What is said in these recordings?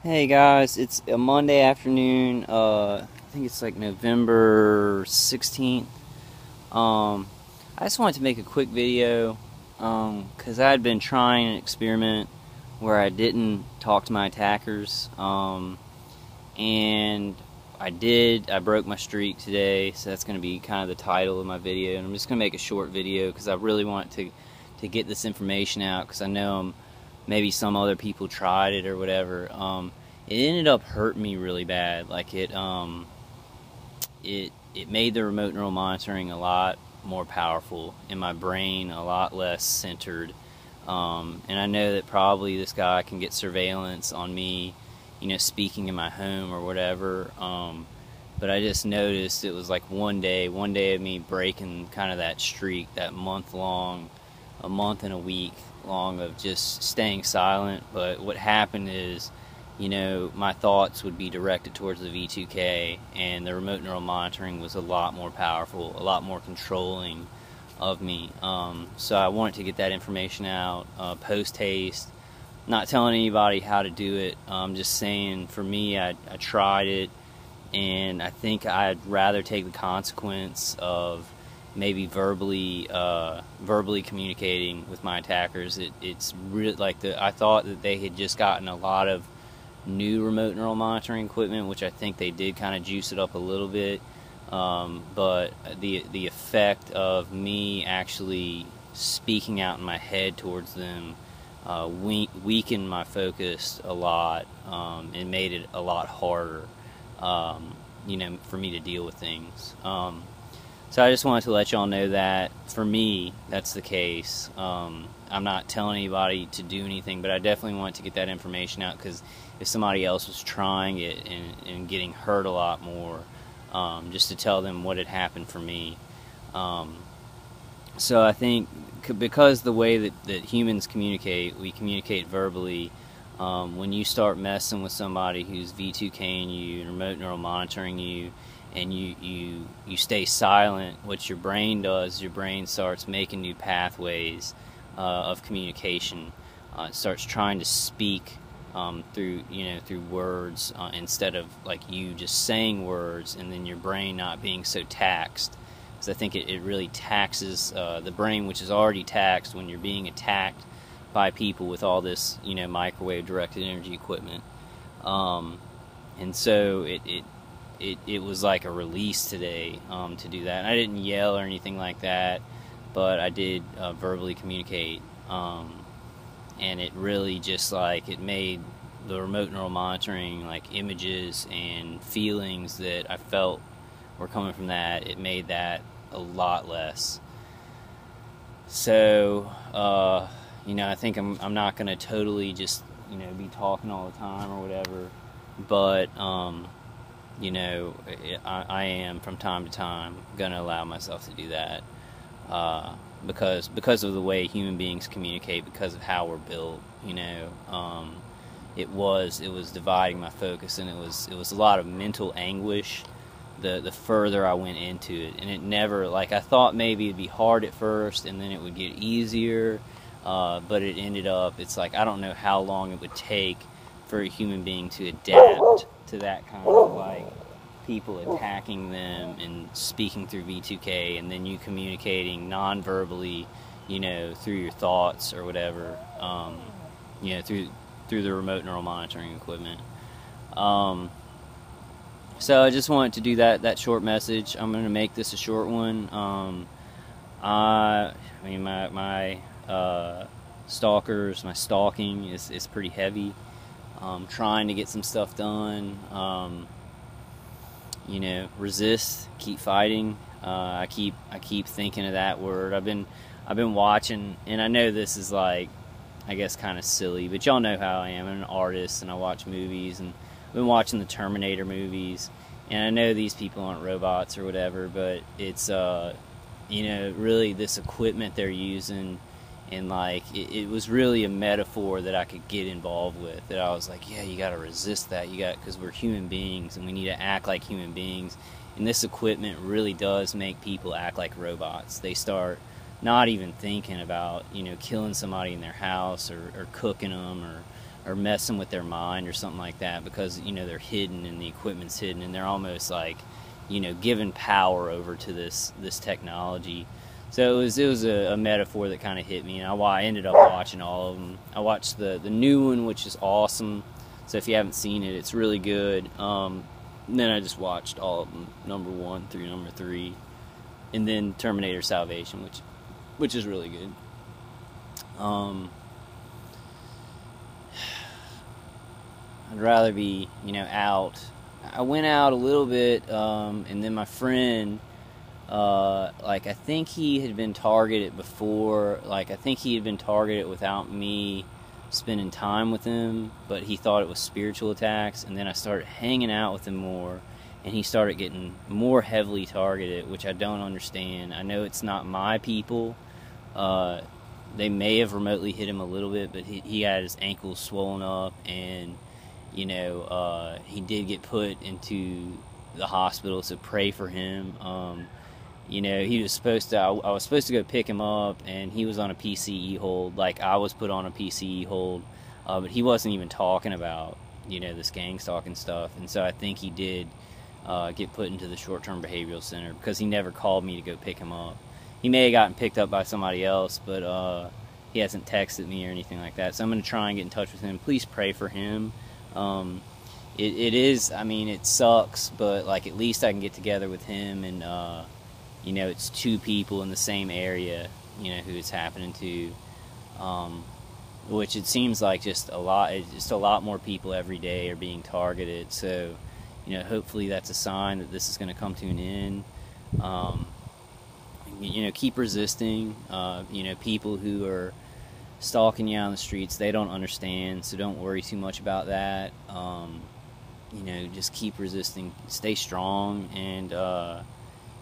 Hey guys, it's a Monday afternoon. I think it's like November 16th. I just wanted to make a quick video because I had been trying an experiment where I didn't talk to my attackers. And I did. I broke my streak today, so that's going to be kind of the title of my video. And I'm just going to make a short video because I really want to get this information out because I know maybe some other people tried it or whatever. It ended up hurting me really bad. Like it made the remote neural monitoring a lot more powerful in my brain, a lot less centered. And I know that probably this guy can get surveillance on me, speaking in my home or whatever. But I just noticed it was like one day of me breaking kind of that streak, that a month and a week long of just staying silent. But what happened is, my thoughts would be directed towards the V2K, and the remote neural monitoring was a lot more powerful, a lot more controlling of me. So I wanted to get that information out post-haste. Not telling anybody how to do it. Just saying, for me, I tried it, and I think I'd rather take the consequence of maybe verbally communicating with my attackers. It's really like I thought that they had just gotten a lot of new remote neural monitoring equipment, which I think they did kind of juice it up a little bit. But the effect of me actually speaking out in my head towards them weakened my focus a lot, and made it a lot harder, for me to deal with things. So I just wanted to let y'all know that for me, that's the case. I'm not telling anybody to do anything, but I definitely want to get that information out because if somebody else was trying it and getting hurt a lot more, just to tell them what had happened for me. So I think because the way that humans communicate, we communicate verbally. When you start messing with somebody who's V2K'ing you and remote neural monitoring you, and you stay silent, what your brain does, your brain starts making new pathways of communication. It starts trying to speak through words, instead of like you just saying words, and then your brain not being so taxed. Because I think it really taxes the brain, which is already taxed when you're being attacked by people with all this microwave directed energy equipment. And so it was like a release today to do that. And I didn't yell or anything like that, but I did verbally communicate. And it really just it made the remote neural monitoring, like images and feelings that I felt were coming from that, it made that a lot less. So, I think I'm not going to totally just, be talking all the time or whatever, but, I am from time to time going to allow myself to do that, because of the way human beings communicate, because of how we're built. It was dividing my focus, and it was a lot of mental anguish the further I went into it. And it never, I thought maybe it'd be hard at first and then it would get easier, but it ended up, it's like I don't know how long it would take for a human being to adapt to that kind of people attacking them and speaking through V2K, and then you communicating non-verbally, through your thoughts or whatever, through the remote neural monitoring equipment. So I just wanted to do that short message. I'm going to make this a short one. My stalkers, my stalking is pretty heavy. Trying to get some stuff done. Resist, keep fighting. I keep thinking of that word. I've been watching, and I know this is I guess kind of silly, but y'all know how I am. I'm an artist, and I watch movies, and I've been watching the Terminator movies, and I know these people aren't robots or whatever, but it's really this equipment they're using, and it was really a metaphor that I could get involved with, that I was like, yeah, you got to resist that, because we're human beings and we need to act like human beings, and this equipment really does make people act like robots. They start not even thinking about killing somebody in their house, or cooking them, or messing with their mind or something like that, because they're hidden and the equipment's hidden, and they're almost like giving power over to this technology. So it was a metaphor that kind of hit me, and I ended up watching all of them. I watched the new one, which is awesome. So if you haven't seen it, it's really good. Then I just watched all of them, number 1 through number 3, and then Terminator Salvation, which is really good. I'd rather be out. I went out a little bit, and then my friend, I think he had been targeted before. I think he had been targeted without me spending time with him, but he thought it was spiritual attacks. And then I started hanging out with him more, and he started getting more heavily targeted, which I don't understand. I know it's not my people. They may have remotely hit him a little bit, but he had his ankles swollen up, and he did get put into the hospital, so pray for him. He was supposed to, I was supposed to go pick him up, and he was on a PCE hold, like I was put on a PCE hold, but he wasn't even talking about, this gang stalking stuff, and so I think he did get put into the short-term behavioral center, because he never called me to go pick him up. He may have gotten picked up by somebody else, but he hasn't texted me or anything like that, so I'm going to try and get in touch with him. Please pray for him. It is, it sucks, but at least I can get together with him, and it's 2 people in the same area, who it's happening to, which it seems like just a lot more people every day are being targeted. So, hopefully that's a sign that this is going to come to an end. Keep resisting. People who are stalking you on the streets, they don't understand, so don't worry too much about that. Just keep resisting, stay strong, and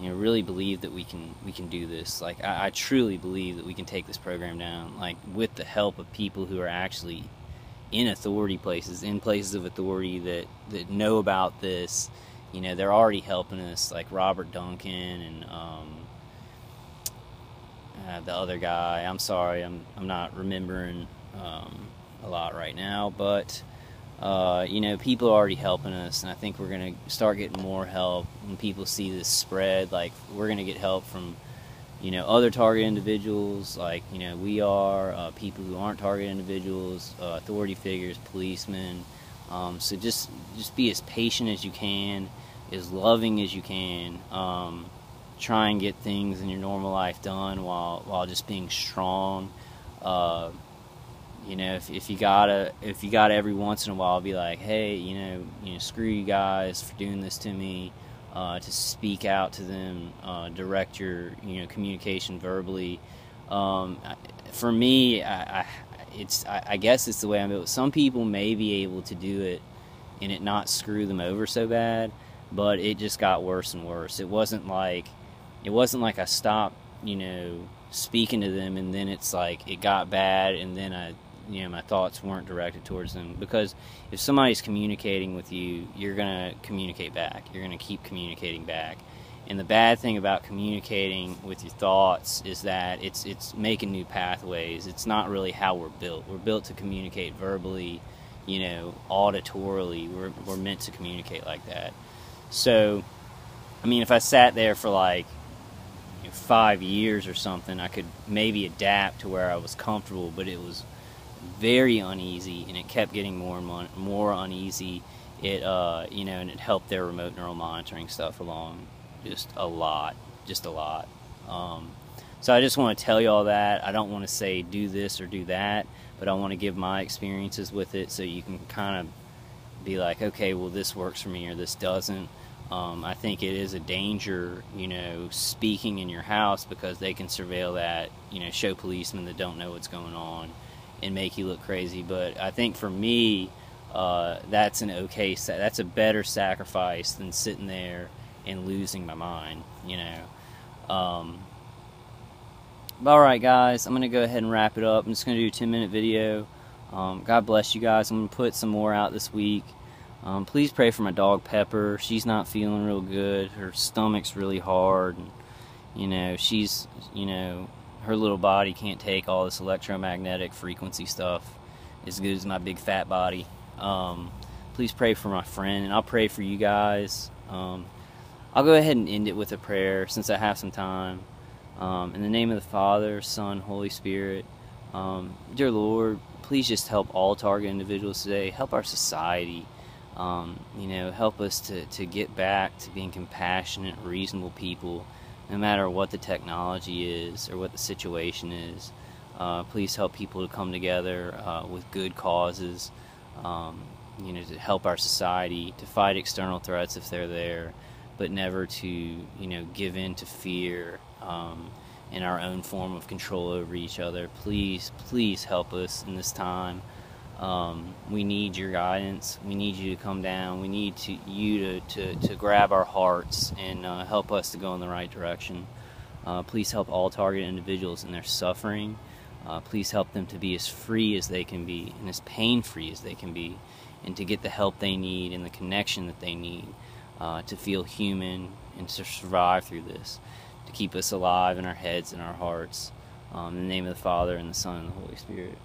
really believe that we can do this. I truly believe that we can take this program down, with the help of people who are actually in authority places, in places of authority that know about this. They're already helping us, like Robert Duncan and the other guy. I'm sorry, I'm not remembering a lot right now, but people are already helping us, and I think we're going to start getting more help when people see this spread. We're going to get help from other target individuals, we are, people who aren't target individuals, authority figures, policemen. So just be as patient as you can, as loving as you can. Try and get things in your normal life done while just being strong. If you gotta every once in a while be like, hey, screw you guys for doing this to me, to speak out to them, direct your communication verbally. For me, I guess it's the way I'm built. Some people may be able to do it and it not screw them over so bad, but it just got worse and worse. It wasn't like I stopped, speaking to them, and then it's like it got bad, and then my thoughts weren't directed towards them. Because if somebody's communicating with you, you're gonna communicate back. You're gonna keep communicating back. And the bad thing about communicating with your thoughts is that it's making new pathways. It's not really how we're built. We're built to communicate verbally, auditorily. We're meant to communicate like that. So, if I sat there for 5 years or something, I could maybe adapt to where I was comfortable, but it was very uneasy, and it kept getting more and more uneasy. It and it helped their remote neural monitoring stuff along just a lot. So I just want to tell you all that. I don't want to say do this or do that, but I want to give my experiences with it so you can kind of be like, okay, well, this works for me or this doesn't. I think it is a danger, speaking in your house, because they can surveil that, show policemen that don't know what's going on and make you look crazy. But I think for me, that's a better sacrifice than sitting there and losing my mind, Alright guys, I'm going to go ahead and wrap it up. I'm just going to do a 10-minute video. God bless you guys. I'm going to put some more out this week. Please pray for my dog Pepper. She's not feeling real good. Her stomach's really hard. And, her little body can't take all this electromagnetic frequency stuff. as good as my big fat body. Please pray for my friend, and I'll pray for you guys. I'll go ahead and end it with a prayer since I have some time. In the name of the Father, Son, Holy Spirit. Dear Lord, please just help all target individuals today. Help our society. Help us to get back to being compassionate, reasonable people, no matter what the technology is or what the situation is. Please help people to come together with good causes, to help our society, to fight external threats if they're there, but never to, give in to fear and our own form of control over each other. Please, please help us in this time. We need your guidance. We need you to come down. We need you to grab our hearts and help us to go in the right direction. Please help all targeted individuals in their suffering. Please help them to be as free as they can be and as pain-free as they can be, and to get the help they need and the connection that they need to feel human and to survive through this, to keep us alive in our heads and our hearts. In the name of the Father, and the Son, and the Holy Spirit.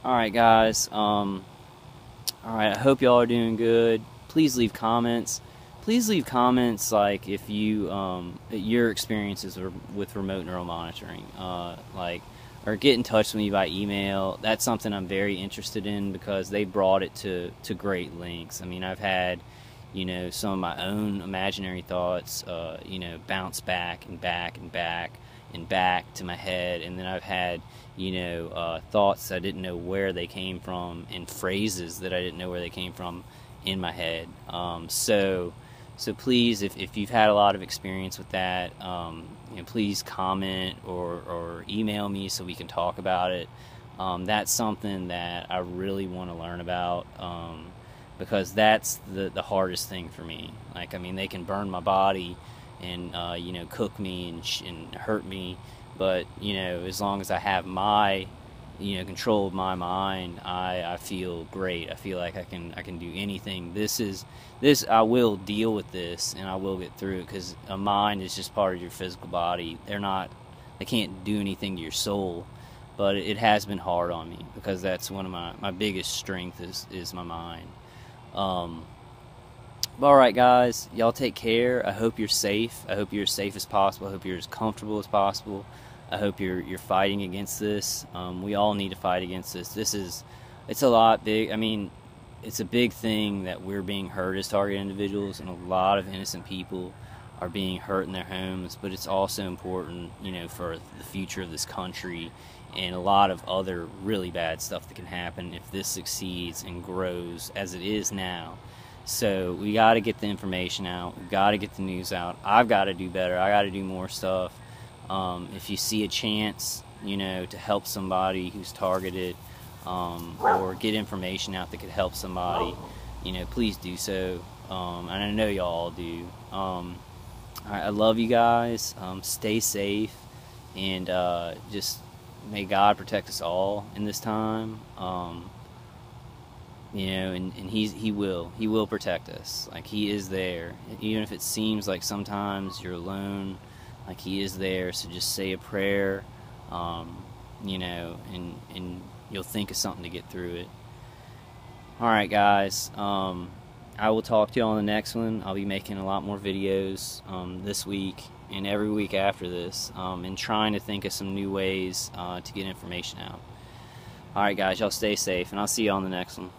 Alright guys, alright, I hope y'all are doing good. Please leave comments. Please leave comments like if you, your experiences with remote neural monitoring, or get in touch with me by email. That's something I'm very interested in because they brought it to great lengths. I mean, I've had, some of my own imaginary thoughts, bounce back and back and back and back to my head, and then I've had, thoughts I didn't know where they came from, and phrases that I didn't know where they came from in my head. So please, if you've had a lot of experience with that, please comment or email me so we can talk about it. That's something that I really want to learn about, because that's the hardest thing for me. They can burn my body and cook me and hurt me, but as long as I have my control of my mind, I feel great. I feel like I can do anything. I will deal with this, and I will get through it, because a mind is just part of your physical body. They can't do anything to your soul, but it has been hard on me, because that's one of my biggest strengths is my mind. Alright guys, y'all take care. I hope you're safe. I hope you're as safe as possible. I hope you're as comfortable as possible. I hope you're fighting against this. We all need to fight against this. It's a lot big. It's a big thing that we're being hurt as target individuals, and a lot of innocent people are being hurt in their homes, but it's also important, for the future of this country, and a lot of other really bad stuff that can happen if this succeeds and grows as it is now. So we got to get the information out. We've got to get the news out. I've got to do better. I got to do more stuff. If you see a chance, to help somebody who's targeted, or get information out that could help somebody, please do so. And I know y'all do. I love you guys. Stay safe, and just may God protect us all in this time. And he will protect us. He is there, even if it seems like sometimes you're alone. He is there. So just say a prayer, and you'll think of something to get through it. Alright guys, I will talk to you on the next one. I'll be making a lot more videos this week and every week after this, and trying to think of some new ways to get information out. Alright guys, y'all stay safe, and I'll see you on the next one.